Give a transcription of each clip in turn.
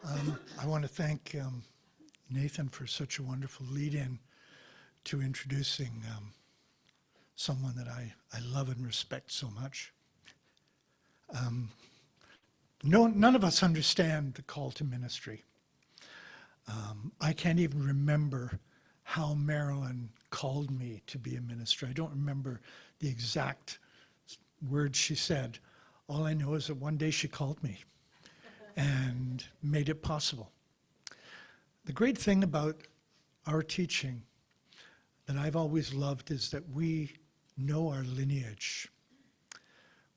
I want to thank Nathan for such a wonderful lead-in to introducing someone that I love and respect so much. None of us understand the call to ministry. I can't even remember how Marilyn called me to be a minister. I don't remember the exact words she said. All I know is that one day she called me and made it possible. The great thing about our teaching that I've always loved is that we know our lineage.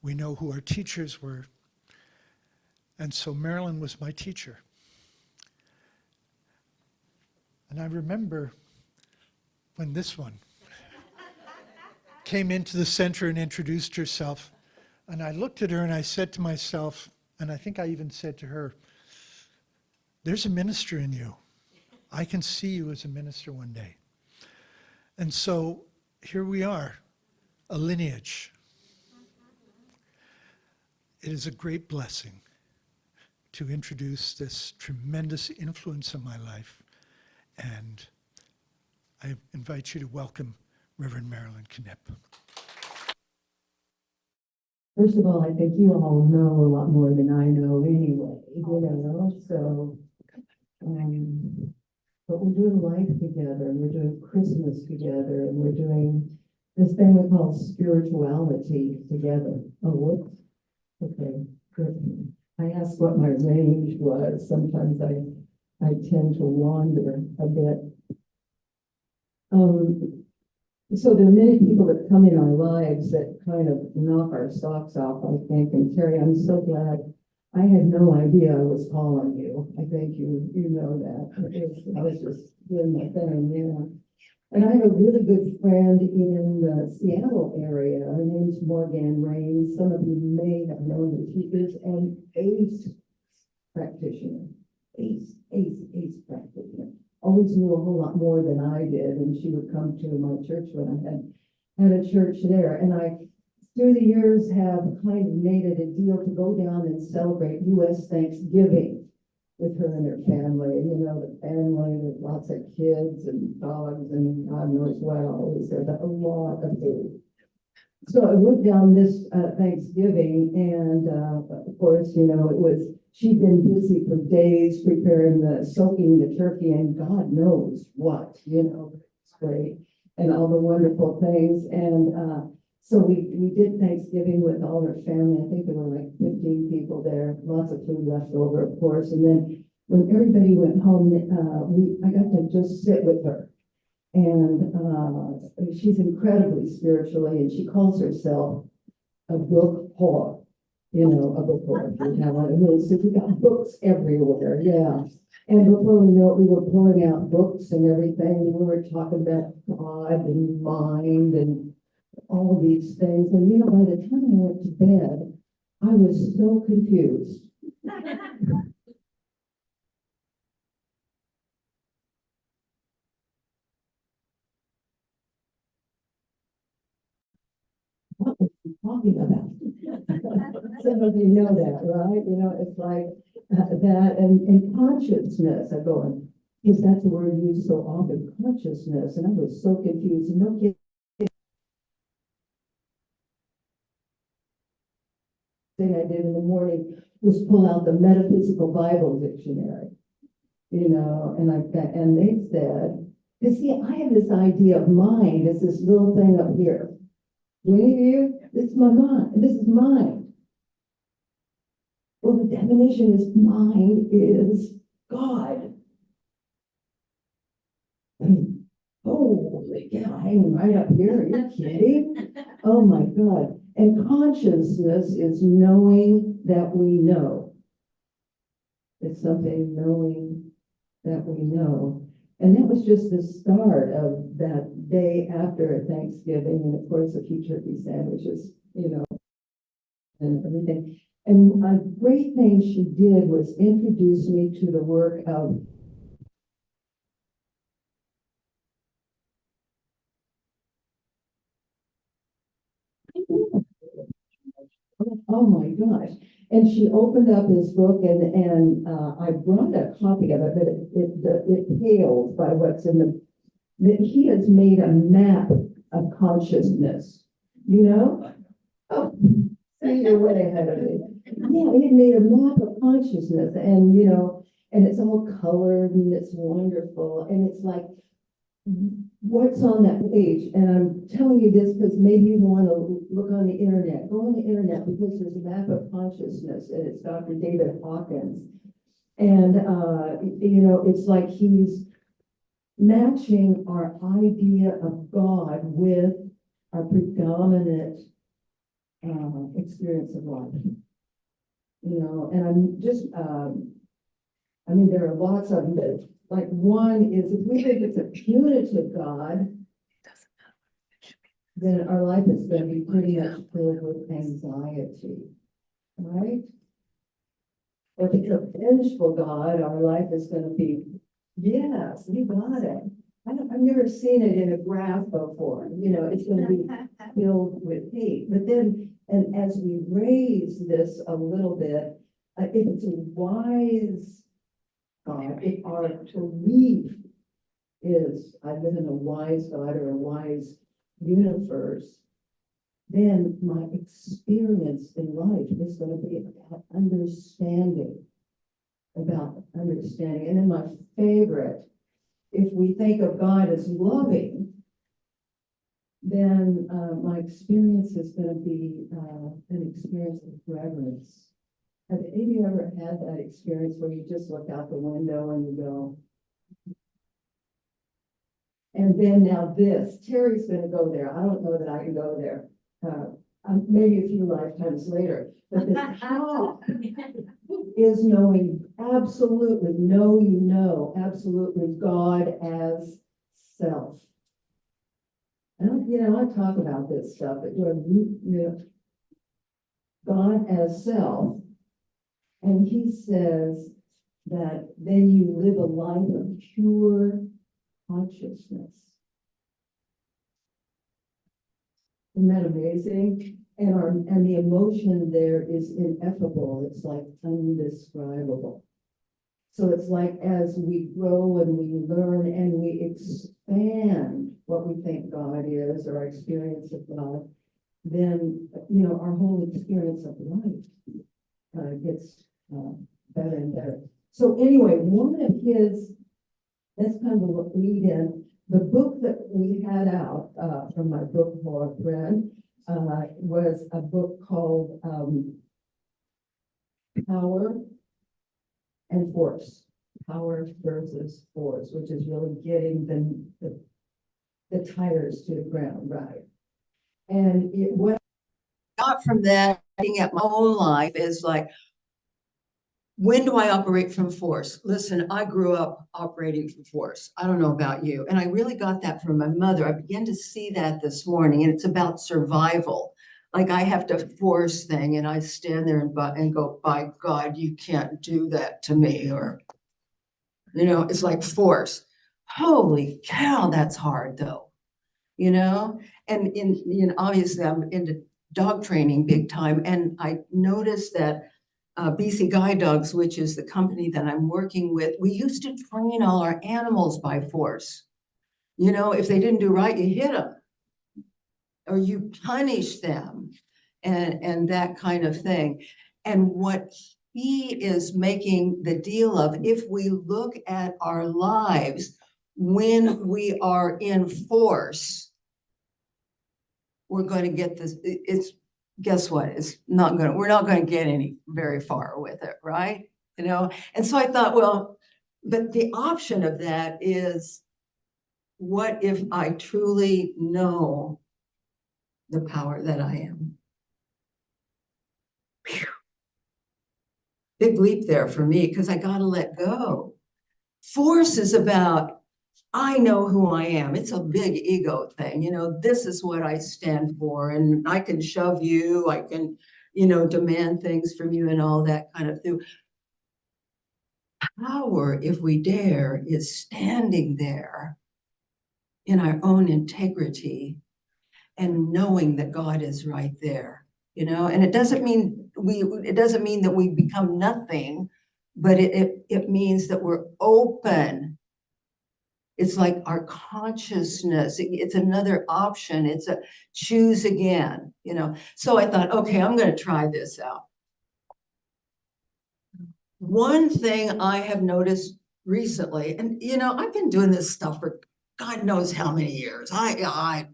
We know who our teachers were. And so Marilyn was my teacher. And I remember when this one came into the center and introduced herself, and I looked at her and I said to myself, and I think I even said to her, there's a minister in you. I can see you as a minister one day. And so here we are, a lineage. It is a great blessing to introduce this tremendous influence in my life. And I invite you to welcome Reverend Marilyn Knipp. First of all, I think you all know a lot more than I know anyway, so, but we're doing life together, and we're doing Christmas together, and we're doing this thing we call spirituality together. Oh, whoops. Okay, good. I asked what my range was. Sometimes I tend to wander a bit. So there are many people that come in our lives that kind of knock our socks off, I think. And Terry, I'm so glad. I had no idea I was calling you. I think you know that. I was just doing my thing, yeah. And I have a really good friend in the Seattle area. Her name's Morgan Rain. Some of you may have known her. She is an ACE practitioner. ACE practitioner. Always knew a whole lot more than I did, and she would come to my church when I had a church there. And I, through the years, have kind of made it a deal to go down and celebrate U.S. Thanksgiving with her and her family. And, the family with lots of kids and dogs and God knows what all. There's a lot of food. So I went down this Thanksgiving, and of course, she'd been busy for days preparing soaking the turkey and God knows what, it's great, and all the wonderful things. And so we did Thanksgiving with all her family. I think there were like 15 people there, lots of food left over, of course. And then when everybody went home, I got to just sit with her. And she's incredibly spiritually, and she calls herself a book whore. A book whore. So we got books everywhere, yeah. And before we know it, we were pulling out books and everything. And we were talking about God and mind and all these things. And by the time I went to bed, I was so confused. What was he talking about? Some of you know that, right? It's like that and consciousness. I'm going, because that's the word used so often, consciousness. And I was so confused. And no kidding. Thing I did in the morning was pull out the Metaphysical Bible Dictionary, and they said, because see, I have this idea of mind as this little thing up here. Do any of you? This is my mind. This is mind. Well, the definition is mind is God. Holy cow, hanging right up here. Are you kidding? Oh my God. And consciousness is knowing that we know. It's something knowing that we know. And that was just the start of that day after Thanksgiving. And of course, a few turkey sandwiches, and everything. And a great thing she did was introduce me to the work of oh my gosh. And she opened up his book, and I brought a copy of it, but it pales by what's in that he has made a map of consciousness, you know? Oh, see, you're way ahead of me. Yeah, he made a map of consciousness, and, you know, and it's all colored and it's wonderful. And it's like, what's on that page? And I'm telling you this because maybe you want to look on the internet. Go on the internet because there's a map of consciousness, and it's Dr. David Hawkins. And, you know, it's like he's matching our idea of God with our predominant experience of life. You know, and I'm just, I mean, there are lots of them, but like one is if we think it's a punitive God, then our life is going to be pretty much filled with anxiety, right? Or if it's a vengeful God, our life is going to be, yes, you got it. I've never seen it in a graph before. You know, it's going to be filled with hate. But then, and as we raise this a little bit, if it's a wise God, if our belief is, I live in a wise God or a wise universe, then my experience in life is going to be about understanding. And then my favorite, if we think of God as loving, then my experience is going to be an experience of reverence. Have any of you ever had that experience where you just look out the window and you go, and then now this, Terry's going to go there. I don't know that I can go there. Maybe a few lifetimes later. But the how is knowing absolutely, absolutely God as self. And you know, I talk about this stuff, but you know, God as self. And he says that then you live a life of pure consciousness. Isn't that amazing? And the emotion there is ineffable. It's like indescribable. So it's like as we grow and we learn and we expand what we think God is or our experience of God, then, you know, our whole experience of life gets better and better. So anyway, one of his, that's kind of a lead in, the book that we had out from my book hall friend was a book called Power and Force. Power versus Force, which is really getting the tires to the ground, right? And what I got from that, looking at my own life, is like, when do I operate from force? Listen, I grew up operating from force. I don't know about you. And I really got that from my mother. I began to see that this morning, and it's about survival. Like I have to force thing, and I stand there and go, by God, you can't do that to me. Or, you know, it's like force. Holy cow, that's hard though, you know? And obviously I'm into dog training big time. And I noticed that BC Guide Dogs, which is the company that I'm working with, we used to train all our animals by force. You know, if they didn't do right, you hit them or you punish them and that kind of thing. And what he is making the deal of, if we look at our lives when we are in force, we're going to get this, guess what? We're not going to get any very far with it, right? You know? And so I thought, well, but the option of that is, what if I truly know the power that I am? Whew. Big leap there for me, because I got to let go. Force is about, I know who I am. It's a big ego thing. You know, this is what I stand for, and I can shove you, I can, you know, demand things from you and all that kind of thing. Power, if we dare, is standing there in our own integrity and knowing that God is right there, you know, and it doesn't mean it doesn't mean that we become nothing, but it means that we're open. It's like our consciousness, it's another option. It's a choose again, you know. So I thought, okay, I'm going to try this out. One thing I have noticed recently, and you know, I've been doing this stuff for God knows how many years. I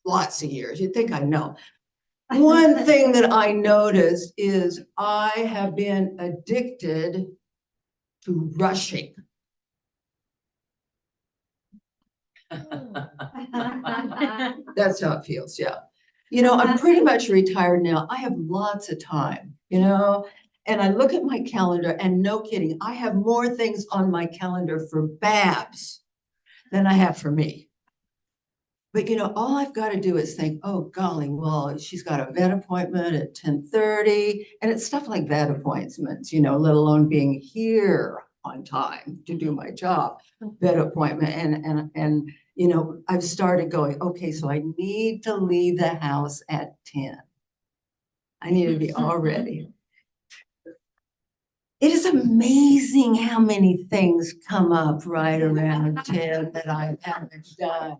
lots of years. You'd think I know. One thing that I noticed is I have been addicted to rushing. That's how it feels, yeah. You know, I'm pretty much retired now. I have lots of time, you know, and I look at my calendar and no kidding, I have more things on my calendar for Babs than I have for me. But you know, all I've got to do is think, oh golly, well, she's got a vet appointment at 10:30, and it's stuff like vet appointments, you know, let alone being here on time to do my job, vet appointment, and you know, I've started going, okay, so I need to leave the house at 10. I need to be all ready. It is amazing how many things come up right around 10 that I haven't done.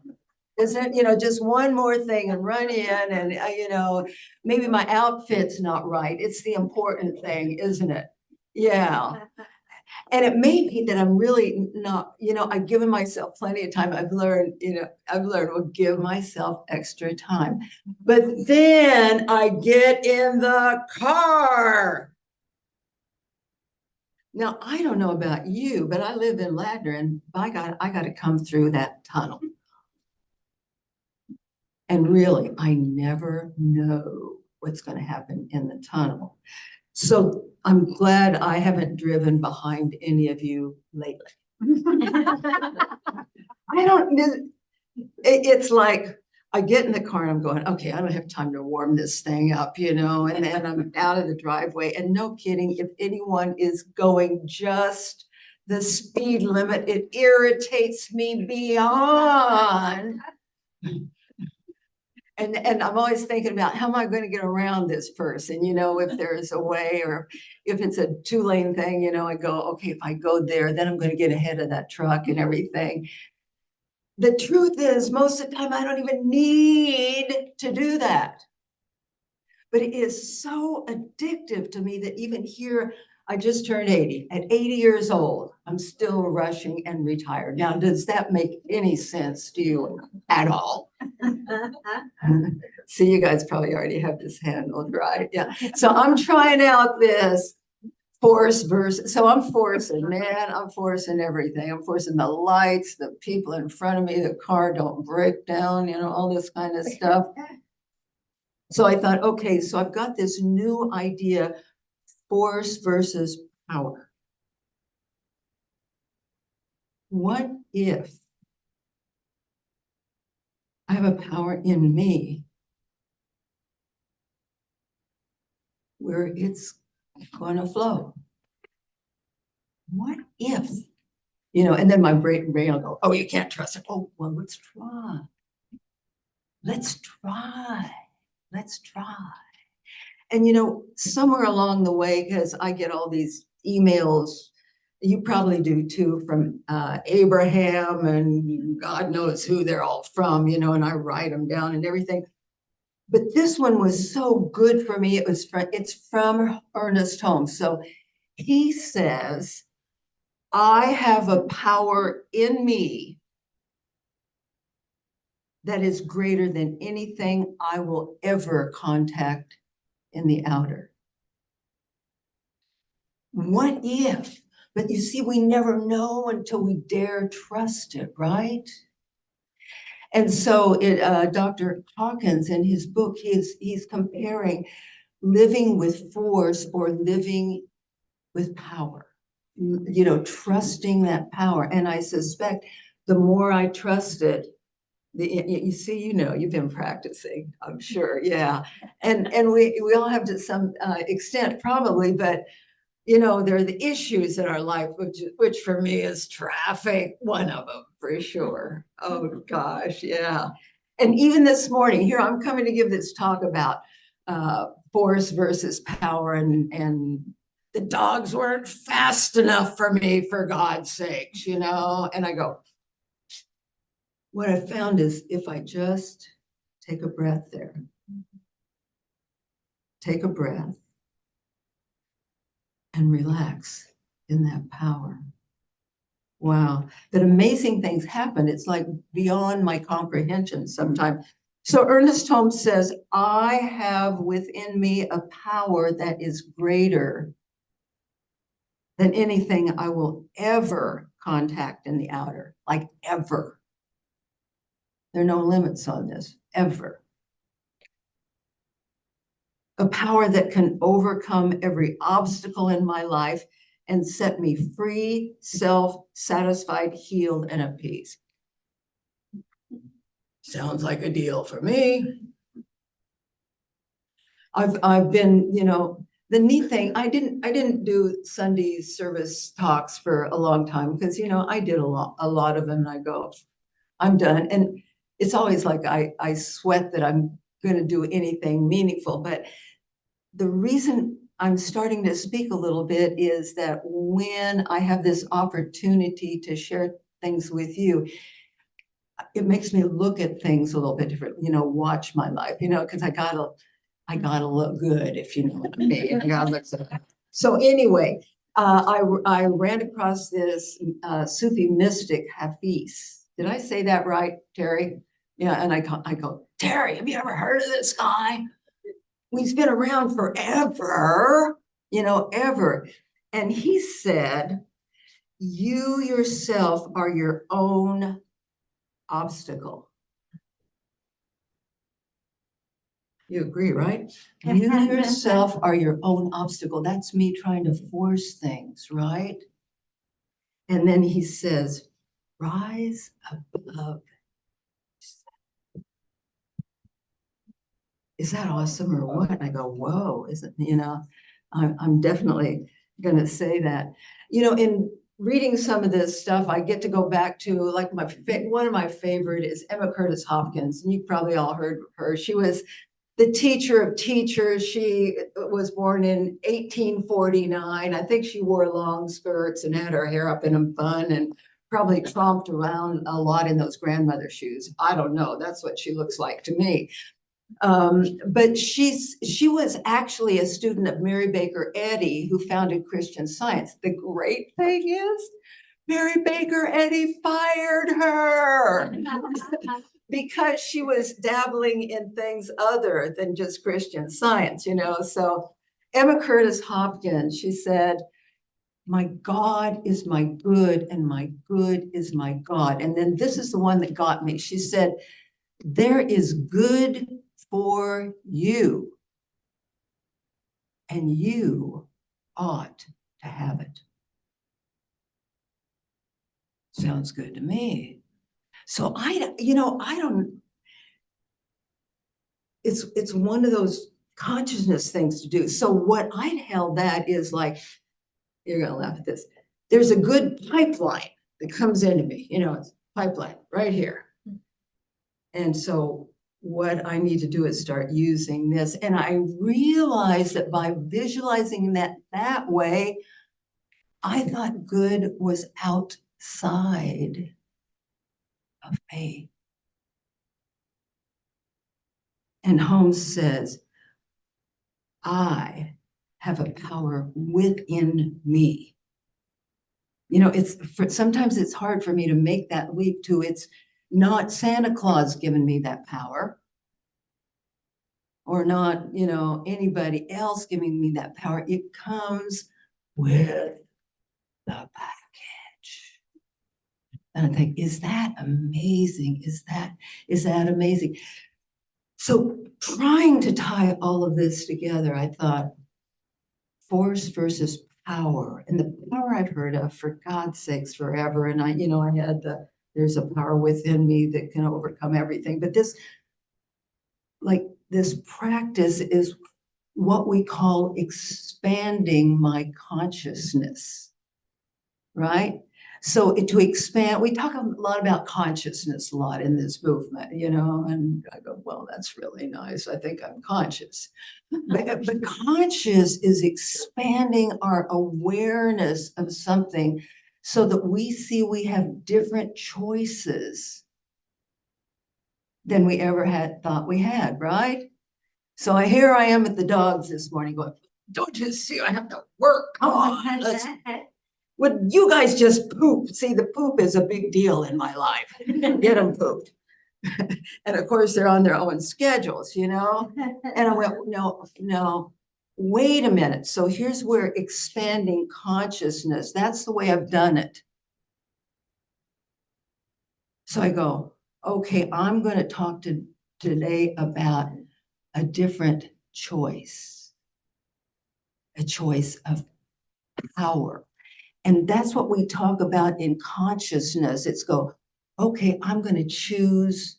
Isn't it, you know, just one more thing and run in and, you know, maybe my outfit's not right. It's the important thing, isn't it? Yeah. And it may be that I'm really not, you know, I've given myself plenty of time. I've learned, well, give myself extra time. But then I get in the car. Now, I don't know about you, but I live in Ladner, and by God, I got to come through that tunnel. And really, I never know what's going to happen in the tunnel. So I'm glad I haven't driven behind any of you lately. I don't, it's like I get in the car and I'm going, okay, I don't have time to warm this thing up, you know, and then I'm out of the driveway. And no kidding, if anyone is going just the speed limit, it irritates me beyond. And I'm always thinking about how am I going to get around this person, you know, if there's a way, or if it's a 2-lane thing, you know, I go, okay, if I go there, then I'm going to get ahead of that truck and everything. The truth is, most of the time, I don't even need to do that. But it is so addictive to me that even here, I just turned 80. At 80 years old, I'm still rushing and retired. Now, does that make any sense to you at all? See, you guys probably already have this handled, right? Yeah. So I'm trying out this force versus, so I'm forcing, man, I'm forcing everything. I'm forcing the lights, the people in front of me, the car don't break down, you know, all this kind of stuff. So I thought, okay, so I've got this new idea, force versus power. What if I have a power in me where it's going to flow? What if, you know, and then my brain will go, oh, you can't trust it. Oh, well, let's try. Let's try. Let's try. And, you know, somewhere along the way, because I get all these emails, you probably do too, from Abraham and God knows who they're all from, you know, and I write them down and everything. But this one was so good for me. It's from Ernest Holmes. So he says, I have a power in me that is greater than anything I will ever contact in the outer. What if? But you see, we never know until we dare trust it, right? And so Dr. Hawkins, in his book, he's comparing living with force or living with power, you know, trusting that power. And I suspect the more I trust it, you see, you know, you've been practicing, I'm sure, yeah. And we all have to some extent probably, but you know, there are the issues in our life, which for me is traffic, one of them for sure. Oh gosh, yeah. And even this morning, here I'm coming to give this talk about force versus power, and the dogs weren't fast enough for me, for God's sakes, you know? And I go, what I found is if I just take a breath there, take a breath and relax in that power. Wow, that amazing things happen. It's like beyond my comprehension sometimes. So Ernest Holmes says, I have within me a power that is greater than anything I will ever contact in the outer, like ever. There are no limits on this, ever. A power that can overcome every obstacle in my life and set me free, self-satisfied, healed, and at peace. Sounds like a deal for me. I've been, you know, the neat thing, I didn't do Sunday service talks for a long time because, you know, I did a lot of them and I go, I'm done. And it's always like I sweat that I'm going to do anything meaningful. But the reason I'm starting to speak a little bit is that when I have this opportunity to share things with you, it makes me look at things a little bit different, you know, watch my life, you know, because I gotta look good, if you know what I mean. I gotta look so anyway, I ran across this Sufi mystic Hafiz. Did I say that right, Terry? Yeah, and I go, Terry, have you ever heard of this guy? He's been around forever, you know, ever. And he said, you yourself are your own obstacle. You agree, right? You yourself are your own obstacle. That's me trying to force things, right? And then he says, rise above. Is that awesome or what? And I go, whoa, isn't, you know, I'm definitely going to say that. You know, in reading some of this stuff, I get to go back to like one of my favorite is Emma Curtis Hopkins. And you've probably all heard of her. She was the teacher of teachers. She was born in 1849. I think she wore long skirts and had her hair up in a bun and probably tromped around a lot in those grandmother shoes. I don't know. That's what she looks like to me. But she was actually a student of Mary Baker Eddy, who founded Christian Science. The great thing is, Mary Baker Eddy fired her because she was dabbling in things other than just Christian Science, you know. So Emma Curtis Hopkins, she said, my God is my good and my good is my God. And then this is the one that got me. She said, there is good for you, and you ought to have it. Sounds good to me. So it's one of those consciousness things to do. So what I'd held that is like, you're gonna laugh at this. There's a good pipeline that comes into me, you know, it's pipeline right here. And so what I need to do is start using this. And I realized that by visualizing that way, I thought good was outside of me. And Holmes says, I have a power within me. You know, sometimes it's hard for me to make that leap to it's not Santa Claus giving me that power, or not, you know, anybody else giving me that power. It comes with the package. And I think, is that amazing? Is that amazing? So trying to tie all of this together, I thought, force versus power. And the power I've heard of, for God's sakes, forever. And I had there's a power within me that can overcome everything. But this practice is what we call expanding my consciousness, right? So to expand, we talk a lot about consciousness a lot in this movement, and I go, well, that's really nice. I think I'm conscious. But conscious is expanding our awareness of something so that we see we have different choices than we ever had thought we had, right? So here I am at the dogs this morning going, don't you see I have to work? Come on, would you guys just poop? See, the poop is a big deal in my life. Get them pooped. And of course, they're on their own schedules, And I went, no, wait a minute. So here's where expanding consciousness, that's the way I've done it. So I go, okay, I'm going to talk today about a different choice, a choice of power. And that's what we talk about in consciousness. It's go, okay, I'm going to choose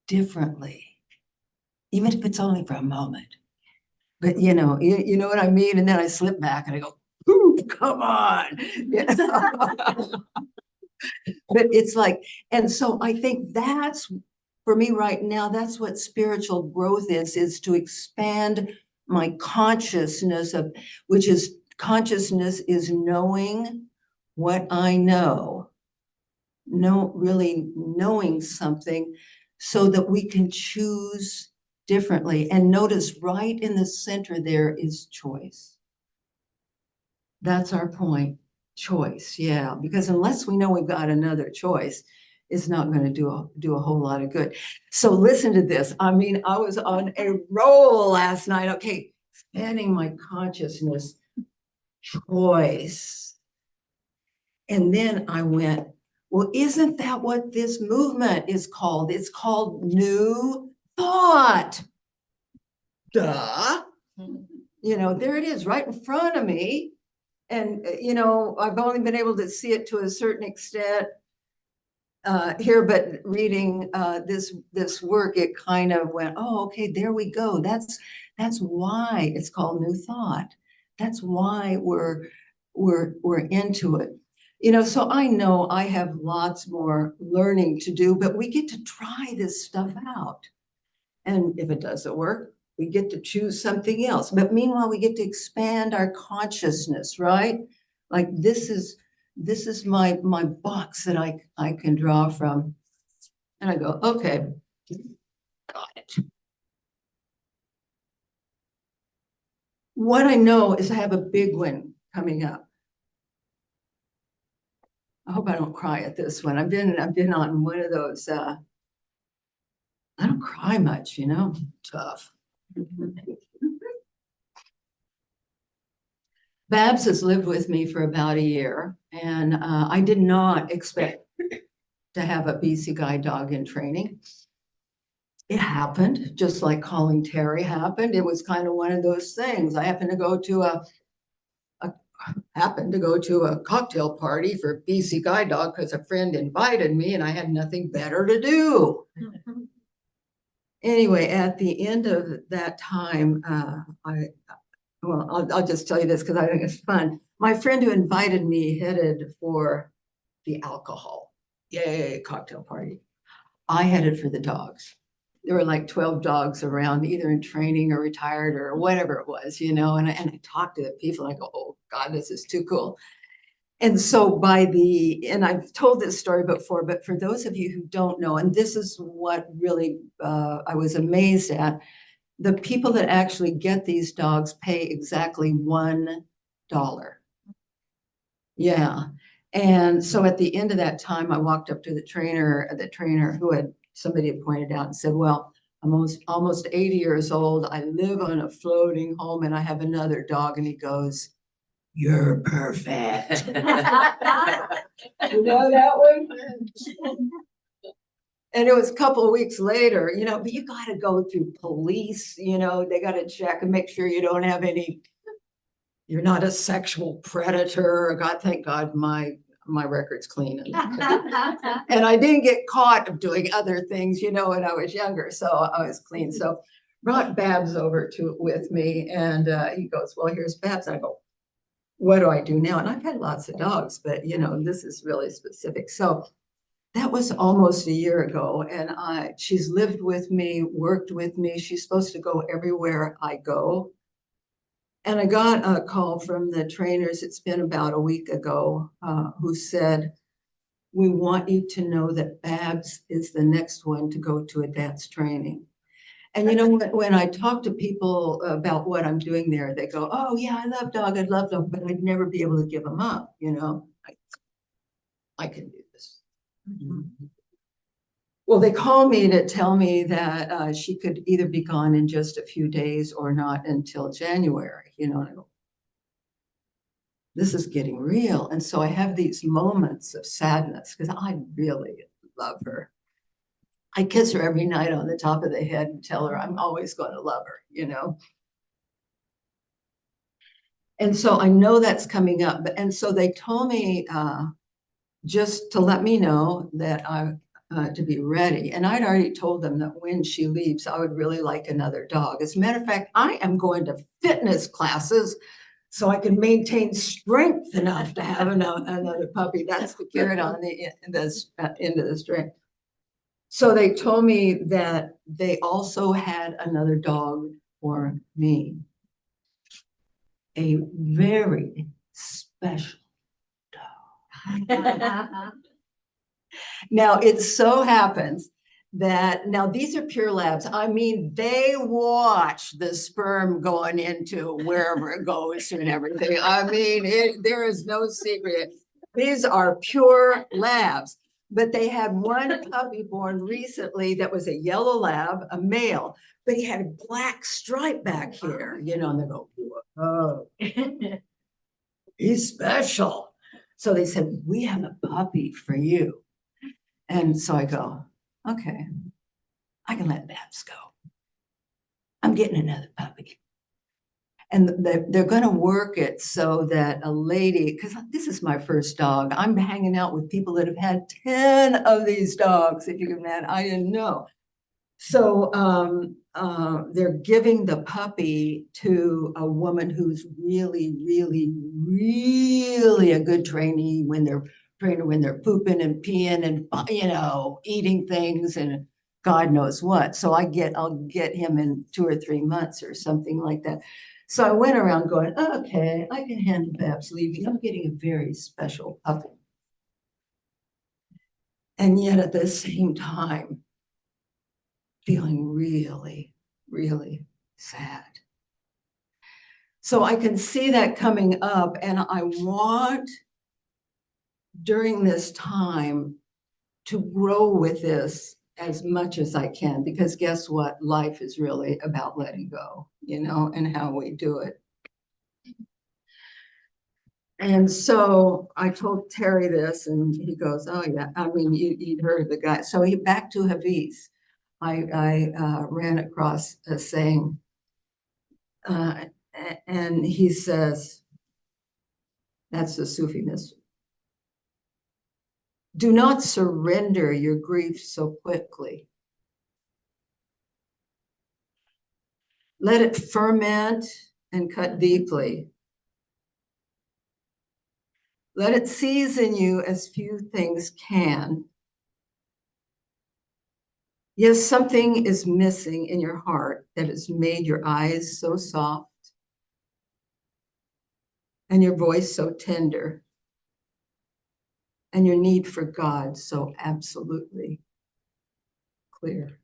differently, even if it's only for a moment. But you know what I mean? And then I slip back and I go, ooh, come on. But it's like, and so I think that's, for me right now, that's what spiritual growth is to expand my consciousness of, which is consciousness is knowing what I know, really knowing something so that we can choose differently. And notice right in the center there is choice. That's our point, choice, yeah. Because unless we know we've got another choice, it's not going to do a whole lot of good. So listen to this. I mean, I was on a roll last night. Okay, expanding my consciousness, choice. And then I went, well, isn't that what this movement is called? It's called New Thought. Duh. There it is right in front of me. And, I've only been able to see it to a certain extent here, but reading this work, it kind of went, oh, okay, there we go. That's why it's called New Thought. That's why we're into it. So I know I have lots more learning to do, but we get to try this stuff out. And if it doesn't work, we get to choose something else. But meanwhile, we get to expand our consciousness, right? Like this is my box that I can draw from. And I go, okay, got it. What I know is I have a big one coming up. I hope I don't cry at this one. I've been on one of those, I don't cry much, tough. Babs has lived with me for about a year, and I did not expect to have a BC guide dog in training. It happened, just like calling Terry happened. It was kind of one of those things. I happened to go to a cocktail party for BC guide dog because a friend invited me, and I had nothing better to do. Anyway, at the end of that time, I'll just tell you this because I think it's fun. My friend who invited me headed for the alcohol. Yay, cocktail party. I headed for the dogs. There were like 12 dogs around, either in training or retired or whatever it was, and I talked to the people and I go, oh God, this is too cool. And so and I've told this story before, but for those of you who don't know, and this is what really I was amazed at, the people that actually get these dogs pay exactly $1. Yeah. And so at the end of that time, I walked up to the trainer who somebody had pointed out and said, well, I'm almost 80 years old. I live on a floating home and I have another dog. And he goes, you're perfect. You know that one? And it was a couple of weeks later, but you got to go through police, they got to check and make sure you don't have you're not a sexual predator. God, thank God my record's clean. And I didn't get caught doing other things, when I was younger. So I was clean. So brought Babs over with me and he goes, well, here's Babs. And I go, what do I do now? And I've had lots of dogs, but you know, this is really specific. So that was almost a year ago, and she's lived with me, worked with me. She's supposed to go everywhere I go. And I got a call from the trainers, it's been about a week ago, who said, we want you to know that Babs is the next one to go to advanced training. And you know, when I talk to people about what I'm doing there, they go, oh yeah, I love dog, but I'd never be able to give them up, you know. I can do this. Well, they called me to tell me that she could either be gone in just a few days or not until January, you know, and I go, this is getting real. And so I have these moments of sadness because I really love her. I kiss her every night on the top of the head and tell her I'm always going to love her, you know. And so I know that's coming up. And so they told me just to let me know that I'm to be ready. And I'd already told them that when she leaves, I would really like another dog. As a matter of fact, I am going to fitness classes so I can maintain strength enough to have another puppy. That's the carrot on the end of the string. So they told me that they also had another dog for me. A very special dog. Now, it so happens that now these are pure labs. I mean, they watch the sperm going into wherever it goes and everything. I mean, there is no secret. These are pure labs. But they had one puppy born recently that was a yellow lab, a male, but he had a black stripe back here, you know, and they go, oh, he's special. So they said, we have a puppy for you. And so I go, okay, I can let Babs go. I'm getting another puppy. And they're going to work it so that a lady, because this is my first dog, I'm hanging out with people that have had 10 of these dogs, if you can imagine. I didn't know. So they're giving the puppy to a woman who's really, really, really a good trainee when they're pooping and peeing and, you know, eating things and God knows what. So I'll get him in 2 or 3 months or something like that. So I went around going, okay, I can handle Babs leaving. I'm getting a very special puppy. And yet at the same time, feeling really, really sad. So I can see that coming up, and I want during this time to grow with this as much as I can, because guess what? Life is really about letting go, you know, and how we do it. And so I told Terry this, and he goes, oh yeah, I mean, you'd heard the guy. So he back to Hafiz. I ran across a saying, and he says, that's the Sufi mystery. Do not surrender your grief so quickly. Let it ferment and cut deeply. Let it season you as few things can. Yes, something is missing in your heart that has made your eyes so soft and your voice so tender and your need for God so absolutely clear.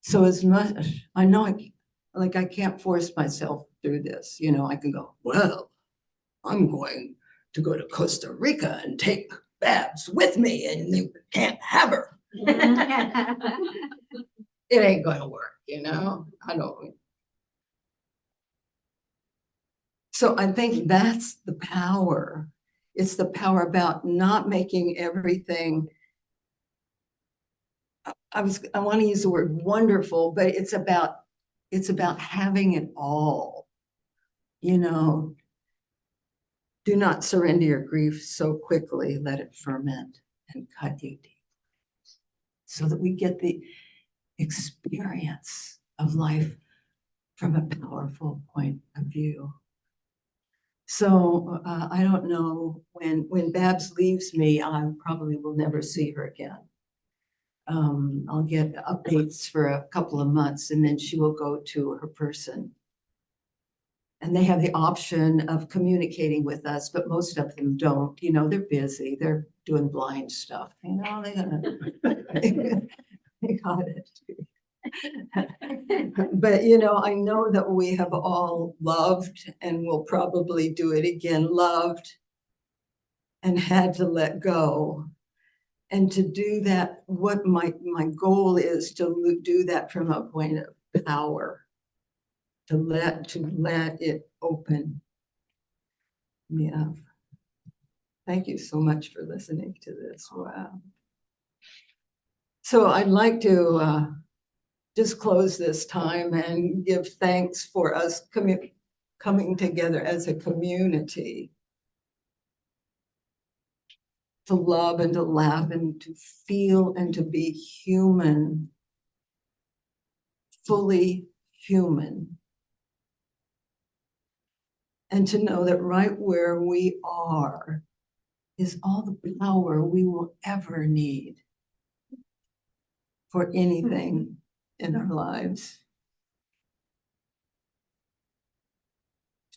So as much, I know I can't force myself through this, you know, I can go, well, I'm going to go to Costa Rica and take Babs with me and you can't have her. It ain't going to work, you know, I don't. So I think that's the power. It's the power about not making everything. I want to use the word wonderful, but it's about having it all, you know. Do not surrender your grief so quickly. Let it ferment and cut you deep so that we get the experience of life from a powerful point of view. So I don't know, when Babs leaves me, I probably will never see her again. I'll get updates for a couple of months and then she will go to her person. And they have the option of communicating with us, but most of them don't. You know, they're busy. They're doing blind stuff. You know, they got it. But, you know, I know that we have all loved and will probably do it again, loved and had to let go. And to do that, what my goal is to do that from a point of power, to let it open me up. Thank you so much for listening to this. Wow. So I'd like to just close this time and give thanks for us coming together as a community to love and to laugh and to feel and to be human, fully human. And to know that right where we are is all the power we will ever need for anything in our lives.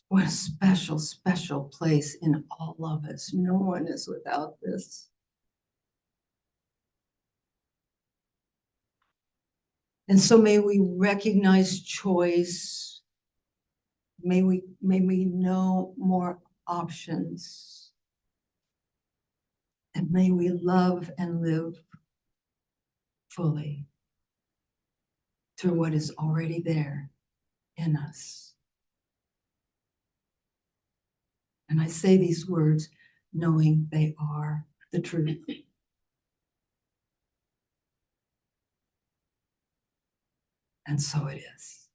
What a special, special place in all of us. No one is without this. And so may we recognize choice. May we know more options. And may we love and live fully through what is already there in us. And I say these words knowing they are the truth. And so it is.